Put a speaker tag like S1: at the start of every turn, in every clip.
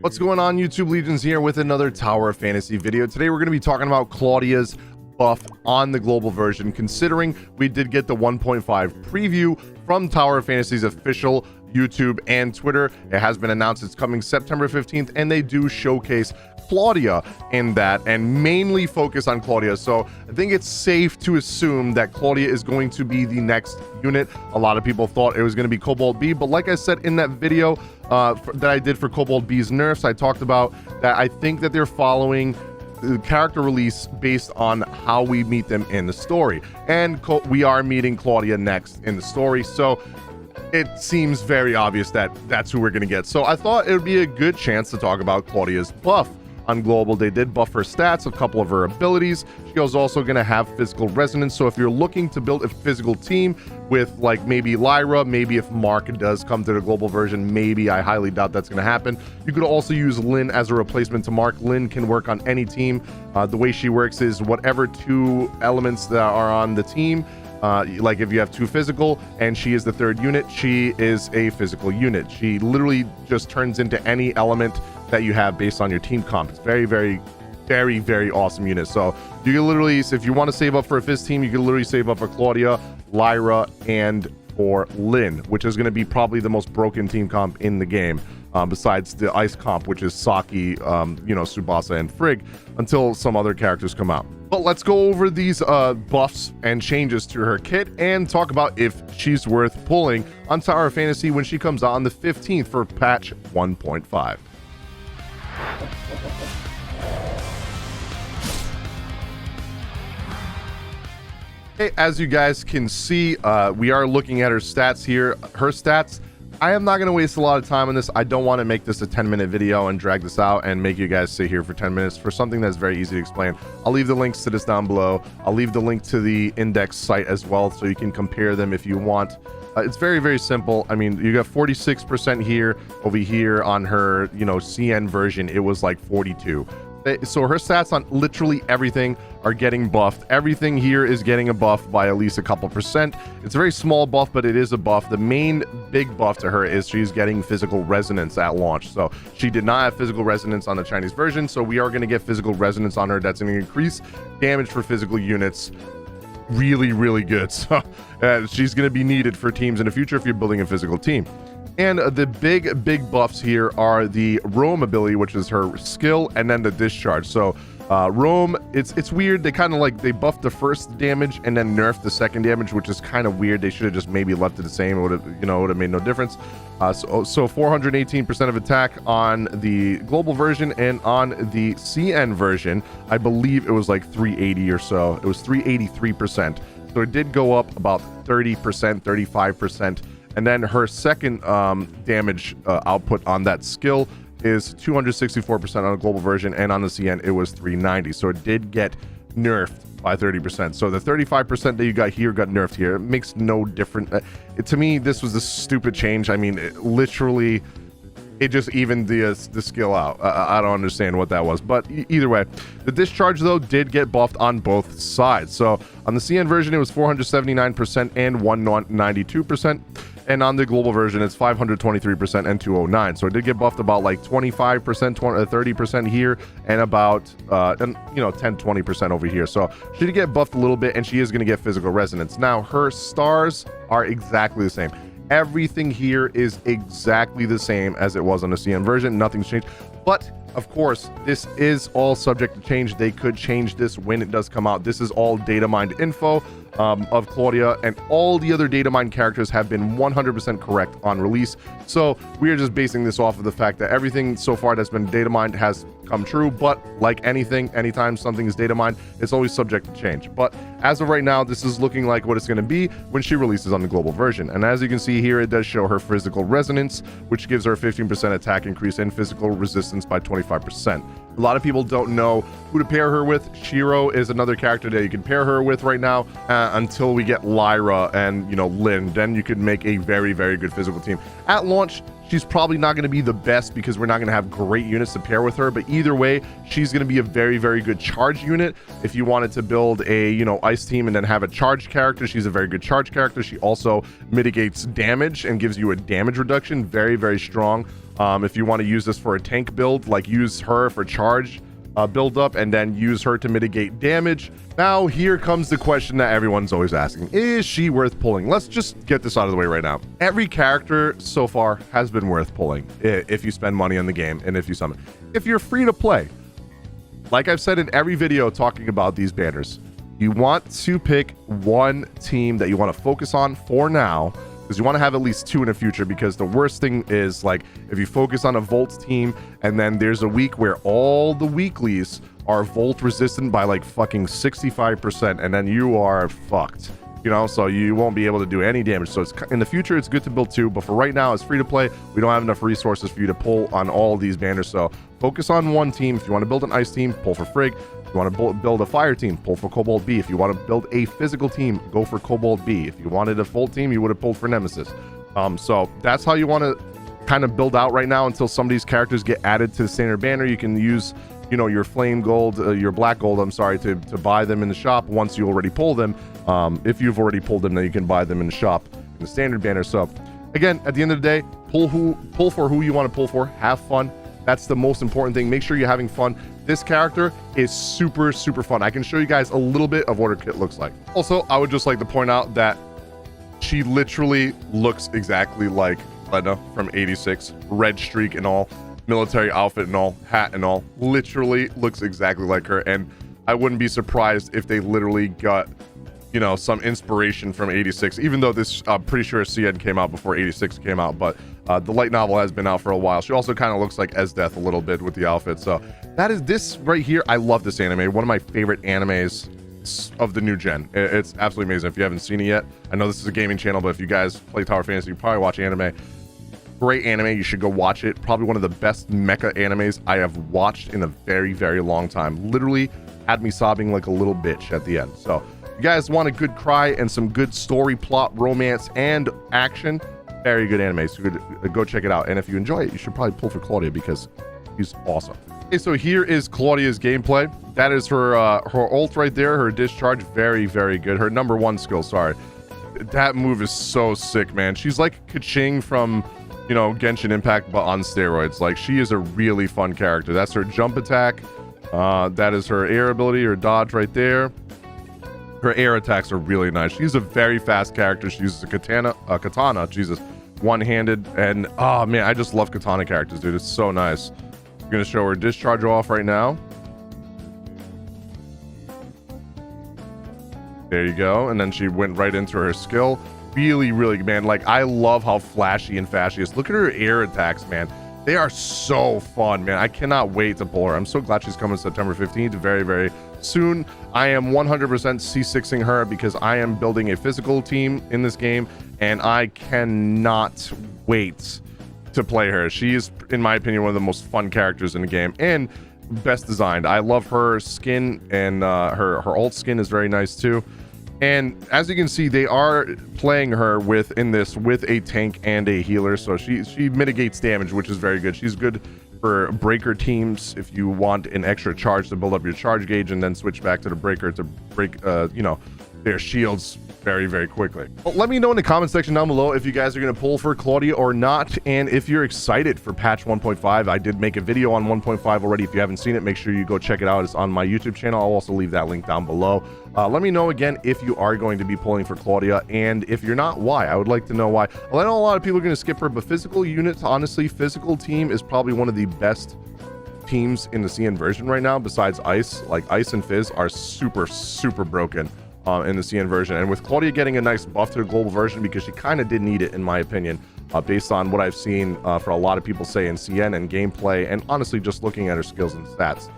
S1: What's going on, YouTube? Legions here with another Tower of Fantasy video. Today we're going to be talking about Claudia's buff on the global version, considering we did get the 1.5 preview from Tower of Fantasy's official YouTube and Twitter. It has been announced it's coming September 15th, and they do showcase Claudia in that and mainly focus on Claudia. So I think it's safe to assume that Claudia is going to be the next unit. A lot of people thought it was going to be Cobalt B, but like I said in that video that I did for Cobalt B's nerfs, I talked about that I think that they're following the character release based on how we meet them in the story, and we are meeting Claudia next in the story, so it seems very obvious that that's who we're going to get. So I thought it would be a good chance to talk about Claudia's buff on global. They did buff her stats, a couple of her abilities. She was also going to have physical resonance, so if you're looking to build a physical team with like maybe Lyra, maybe if Mark does come to the global version, maybe, I highly doubt that's going to happen, you could also use Lynn as a replacement to Mark. Lynn can work on any team. The way she works is whatever two elements that are on the team, like if you have two physical and she is the third unit, she is a physical unit. She literally just turns into any element that you have based on your team comp. It's very awesome unit. So you can literally, if you want to save up for a Fizz team, you can literally save up for Claudia, Lyra, and for Lynn, which is going to be probably the most broken team comp in the game, besides the ice comp, which is Saki, Tsubasa, and Frigg, until some other characters come out. But let's go over these buffs and changes to her kit and talk about if she's worth pulling on Tower of Fantasy when she comes out on the 15th for patch 1.5. Okay, as you guys can see, we are looking at her stats here. Her stats, I am not going to waste a lot of time on this. I don't want to make this a 10-minute video and drag this out and make you guys sit here for 10 minutes for something that's very easy to explain. I'll leave the links to this down below. I'll leave the link to the index site as well, so you can compare them if you want. It's very simple. I mean, you got 46% here. Over here on her, CN version, it was like 42. So her stats on literally everything are getting buffed. Everything here is getting a buff by at least a couple percent. It's a very small buff, but it is a buff. The main big buff to her is she's getting physical resonance at launch. So she did not have physical resonance on the Chinese version, so we are going to get physical resonance on her. That's going to increase damage for physical units really good. So she's going to be needed for teams in the future if you're building a physical team. And the big buffs here are the roam ability, which is her skill, and then the discharge. So roam, it's weird. They kind of like, they buffed the first damage and then nerfed the second damage, which is kind of weird. They should have just maybe left it the same. It would have, would have made no difference. So 418% of attack on the global version, and on the CN version, I believe it was like 380 or so. It was 383%. So it did go up about 30%, 35%. And then her second damage output on that skill is 264% on the global version, and on the CN it was 390. So it did get nerfed by 30%. So the 35% that you got here got nerfed here. It makes no difference. To me, this was a stupid change. I mean, it just evened the skill out. I don't understand what that was, but either way, the discharge though did get buffed on both sides. So on the CN version, it was 479% and 192%. And on the global version, it's 523% and 209. So it did get buffed about like 25%, 30% here, and about 10-20% over here. So she did get buffed a little bit, and she is going to get physical resonance. Now her stars are exactly the same. Everything here is exactly the same as it was on the CN version. Nothing's changed. But of course, this is all subject to change. They could change this when it does come out. This is all data mined info of Claudia, and all the other data mined characters have been 100% correct on release. So we are just basing this off of the fact that everything so far that's been data mined has come true. But like anything, anytime something is data mined, it's always subject to change. But as of right now, this is looking like what it's going to be when she releases on the global version. And as you can see here, it does show her physical resonance, which gives her 15% attack increase and physical resistance by 25%. A lot of people don't know who to pair her with. Shiro is another character that you can pair her with right now until we get Lyra and Lynn. Then you could make a very good physical team. At launch, She's probably not going to be the best because we're not going to have great units to pair with her, but either way, she's going to be a very, very good charge unit. If you wanted to build a, you know, ice team and then have a charge character, she's a very good charge character. She also mitigates damage and gives you a damage reduction. Very, very strong. If you want to use this for a tank build, like use her for charge build up and then use her to mitigate damage. Now here comes the question that everyone's always asking: is she worth pulling? Let's just get this out of the way right now. Every character so far has been worth pulling if you spend money on the game and if you summon. If you're free to play, like I've said in every video talking about these banners, you want to pick one team that you want to focus on for now, because you want to have at least two in the future. Because the worst thing is, like, if you focus on a Volt team and then there's a week where all the weeklies are Volt resistant by like fucking 65%, and then you are fucked, you know, so you won't be able to do any damage. So it's, in the future, it's good to build two, but for right now, it's free to play. We don't have enough resources for you to pull on all these banners, so focus on one team. If you want to build an ice team, pull for Frigg. If you want to build a fire team, pull for Cobalt B. If you want to build a physical team, go for Cobalt B. If you wanted a full team, you would have pulled for Nemesis. So that's how you want to kind of build out right now until some of these characters get added to the standard banner. You can use, you know, your flame gold, your black gold, I'm sorry, to buy them in the shop once you already pull them. If you've already pulled them, then you can buy them in the shop in the standard banner. So again, at the end of the day, pull for who you want to pull for. Have fun. That's the most important thing. Make sure you're having fun. This character is super, super fun. I can show you guys a little bit of what her kit looks like. Also, I would just like to point out that she literally looks exactly like Lena from 86. Red streak and all, military outfit and all, hat and all. Literally looks exactly like her. And I wouldn't be surprised if they literally got, you know, some inspiration from 86, even though this, I'm pretty sure CN came out before 86 came out, but the light novel has been out for a while. She also kind of looks like Esdeath a little bit with the outfit. So that is this right here. I love this anime. One of my favorite animes of the new gen. It's absolutely amazing. If you haven't seen it yet, I know this is a gaming channel, but if you guys play Tower Fantasy, you probably watch anime. Great anime. You should go watch it. Probably one of the best mecha animes I have watched in a very, very long time. Literally had me sobbing like a little bitch at the end. So you guys want a good cry and some good story, plot, romance, and action, very good anime. So go check it out. And if you enjoy it, you should probably pull for Claudia because she's awesome. Okay, so here is Claudia's gameplay. That is her ult right there, her discharge. Very, very good. Her number one skill, sorry. That move is so sick, man. She's like Kaching from, you know, Genshin Impact, but on steroids. Like, she is a really fun character. That's her jump attack. That is her air ability, her dodge right there. Her air attacks are really nice. She's a very fast character. She uses a katana, Jesus, one-handed. And, oh, man, I just love katana characters, dude. It's so nice. I'm going to show her discharge off right now. There you go. And then she went right into her skill. Really, really, man, like, I love how flashy and fast she is. Look at her air attacks, man. They are so fun, man. I cannot wait to pull her. I'm so glad she's coming September 15th, very, very soon. I am 100% C6ing her because I am building a physical team in this game, and I cannot wait to play her. She is, in my opinion, one of the most fun characters in the game and best designed. I love her skin, and her ult skin is very nice too. And as you can see, they are playing her with a tank and a healer, so she mitigates damage, which is very good. She's good for breaker teams if you want an extra charge to build up your charge gauge and then switch back to the breaker to break you know, their shields very, very quickly. Well, let me know in the comment section down below if you guys are going to pull for Claudia or not, and if you're excited for patch 1.5. I did make a video on 1.5 already. If you haven't seen it, make sure you go check it out. It's on my YouTube channel. I'll also leave that link down below. Let me know again if you are going to be pulling for Claudia, and if you're not, why. I would like to know why. Well, I know a lot of people are going to skip her, but physical units, honestly, physical team is probably one of the best teams in the CN version right now, besides Ice. Like, Ice and Fizz are super, super broken in the CN version, and with Claudia getting a nice buff to the global version, because she kind of did need it, in my opinion, based on what I've seen for a lot of people say in CN and gameplay, and honestly just looking at her skills and stats.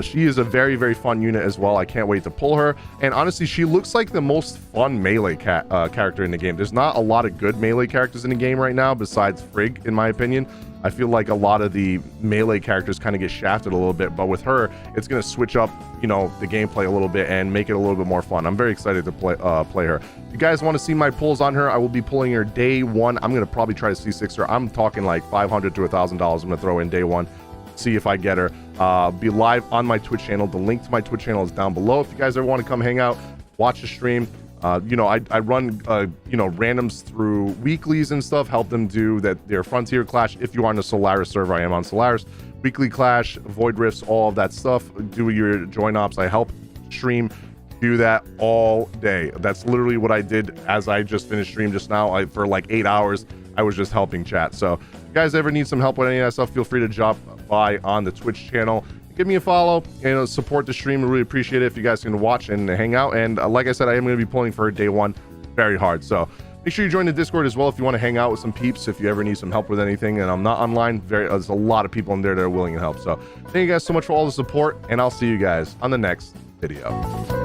S1: She is a very, very fun unit as well. I can't wait to pull her, and honestly, she looks like the most fun melee character in the game. There's not a lot of good melee characters in the game right now besides Frigg, in my opinion. I feel like a lot of the melee characters kind of get shafted a little bit, but with her, it's going to switch up, you know, the gameplay a little bit and make it a little bit more fun. I'm very excited to play her. If you guys want to see my pulls on her, I will be pulling her day one. I'm going to probably try to C6 her. I'm talking like $500 to $1,000. I'm going to throw in day one, see if I get her. Be live on my Twitch channel. The link to my Twitch channel is down below. If you guys ever want to come hang out, watch the stream. You know, I run, you know, randoms through weeklies and stuff, help them do their Frontier Clash. If you are on the Solaris server, I am on Solaris. Weekly Clash, Void Rifts, all of that stuff. Do your join ops. I help stream, do that all day. That's literally what I did as I just finished stream just now. For like 8 hours, I was just helping chat. So if you guys ever need some help with any of that stuff, feel free to drop by on the Twitch channel. Give me a follow and support the stream. I really appreciate it if you guys can watch and hang out. And like I said, I am going to be pulling for day one very hard. So make sure you join the Discord as well if you want to hang out with some peeps, if you ever need some help with anything. And I'm not online. There's a lot of people in there that are willing to help. So thank you guys so much for all the support, and I'll see you guys on the next video.